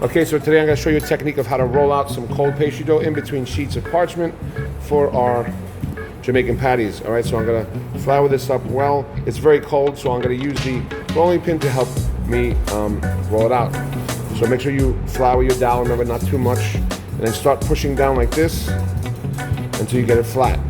Okay, so today I'm going to show you a technique of how to roll out some cold pastry dough in between sheets of parchment for our Jamaican patties. All right, so I'm going to flour this up well. It's very cold, so I'm going to use the rolling pin to help me roll it out. So make sure you flour your dough, remember, not too much, and then start pushing down like this until you get it flat.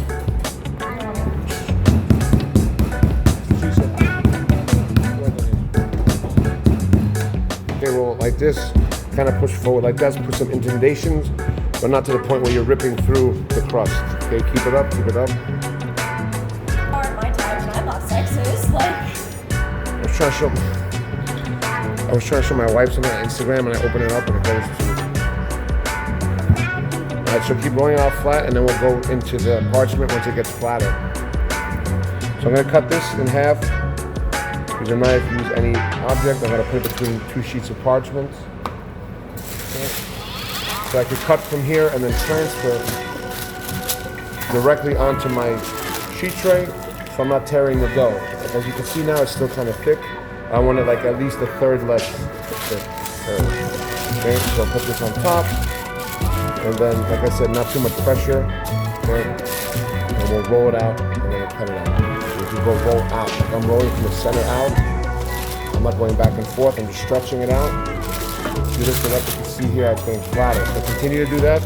Okay, roll it like this. Kind of push forward like that, put some indentations, but not to the point where you're ripping through the crust. Okay, keep it up, keep it up. Aren't my time when I'm not sexist, like. I was trying to show my wife something on Instagram, and I open it up and it goes to. All right, so keep rolling it out flat, and then we'll go into the parchment once it gets flatter. So I'm gonna cut this in half. Use a knife, use any object. I'm gonna put it between two sheets of parchment. So I could cut from here and then transfer directly onto my sheet tray, so I'm not tearing the dough. As you can see now, it's still kind of thick. I want it like at least a third less thick. Okay, so I'll put this on top, and then, like I said, not too much pressure. Okay, and we'll roll it out, and then we'll cut it out. So if you go roll out, like I'm rolling from the center out. I'm not going back and forth. I'm just stretching it out. You lift it up, you can see here it's getting flatter. So continue to do that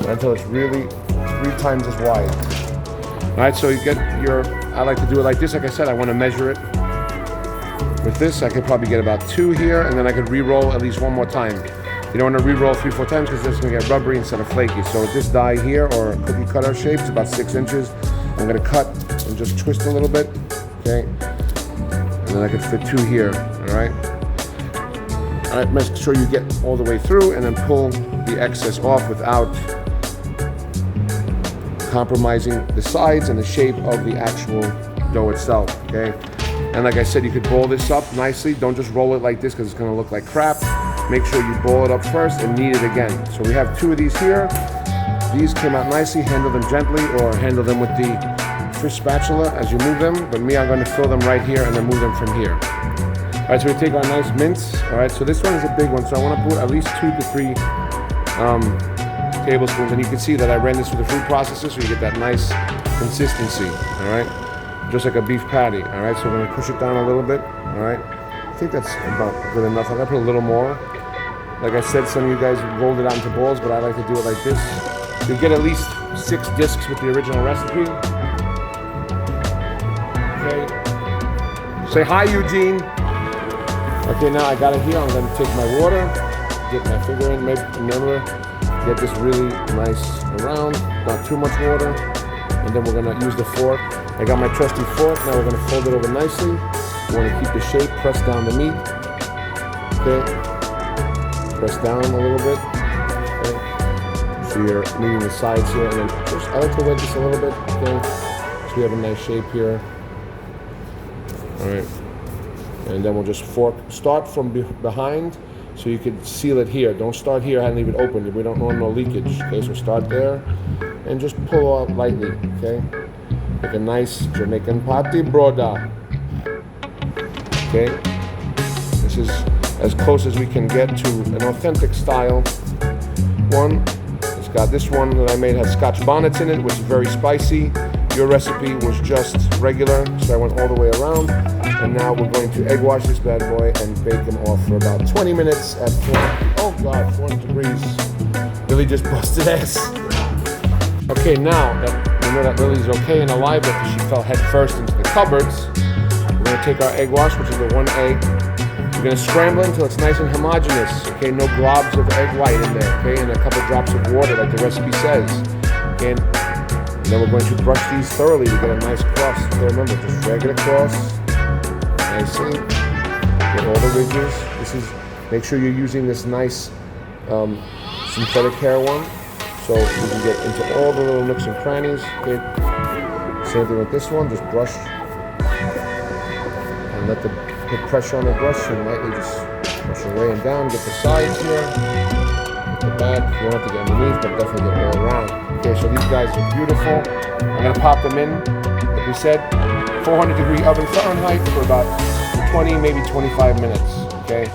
until it's really 3 times as wide. All right, so you get your, I like to do it like this. Like I said, I want to measure it. With this, I could probably get about 2 here, and then I could re-roll at least 1 more time. You don't want to re-roll 3-4 times because it's going to get rubbery instead of flaky. So with this die here, or cookie cutter shape, it's about 6 inches. I'm going to cut and just twist a little bit, okay? And then I could fit 2 here, all right? All right, make sure you get all the way through and then pull the excess off without compromising the sides and the shape of the actual dough itself, okay? And like I said, you could ball this up nicely. Don't just roll it like this because it's gonna look like crap. Make sure you ball it up first and knead it again. So we have 2 of these here. These came out nicely. Handle them gently or handle them with the fish spatula as you move them. But me, I'm gonna fill them right here and then move them from here. All right, so we take our nice mince. All right, so this one is a big one, so I want to put at least 2 to 3 tablespoons, and you can see that I ran this through the food processor, so you get that nice consistency. All right, just like a beef patty. All right, so we're gonna push it down a little bit. All right, I think that's about good enough. I'm gonna put a little more. Like I said, some of you guys rolled it out into balls, but I like to do it like this. You get at least 6 discs with the original recipe. Okay. Say hi, Eugene. Okay, now I got it here. I'm going to take my water, get my finger in, remember, get this really nice around, not too much water, and then we're going to use the fork. I got my trusty fork. Now we're going to fold it over nicely. You want to keep the shape, press down the meat. Okay, press down a little bit. Okay, so you're meeting the sides here, and then just, I like to wet this a little bit. Okay, so we have a nice shape here. All right. And then we'll just start from behind so you can seal it here. Don't start here and leave it open. We don't want no leakage. Okay, so start there and just pull out lightly, okay? Like a nice Jamaican patty broda. Okay, this is as close as we can get to an authentic style one. It's got this one that I made has scotch bonnets in it, which is very spicy. Your recipe was just regular, so I went all the way around. And now we're going to egg wash this bad boy and bake them off for about 20 minutes at 400 degrees. Lily just busted ass. Okay, now that we know that Lily's okay and alive after she fell head first into the cupboards, we're gonna take our egg wash, which is the 1 egg. We're gonna scramble it until it's nice and homogeneous. Okay, no globs of egg white in there, okay, and a couple drops of water like the recipe says. Okay, and then we're going to brush these thoroughly to get a nice crust. Okay, remember, just drag it across. Nicely, get all the ridges. This is, make sure you're using this nice synthetic hair one, so you can get into all the little nooks and crannies. Okay. Same thing with this one, just brush and put pressure on the brush and lightly just brush away and down. Get the sides here, get the back. You don't have to get underneath, but definitely get all around. Okay, so these guys are beautiful. I'm gonna pop them in, like we said. 400-degree oven Fahrenheit for about 20, maybe 25 minutes, okay?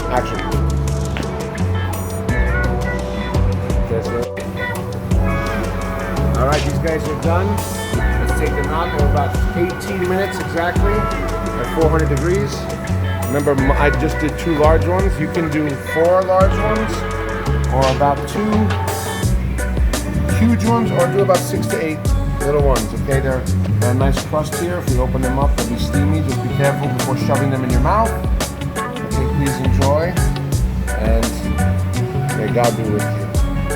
Action. guys are done. Let's take them out. They're about 18 minutes exactly at 400 degrees. Remember, I just did 2 large ones. You can do 4 large ones, or about 2 huge ones, or do about 6 to 8 little ones. Okay, they're a nice crust here. If you open them up, they'll be steamy. Just be careful before shoving them in your mouth. Okay, please enjoy, and may God be with you.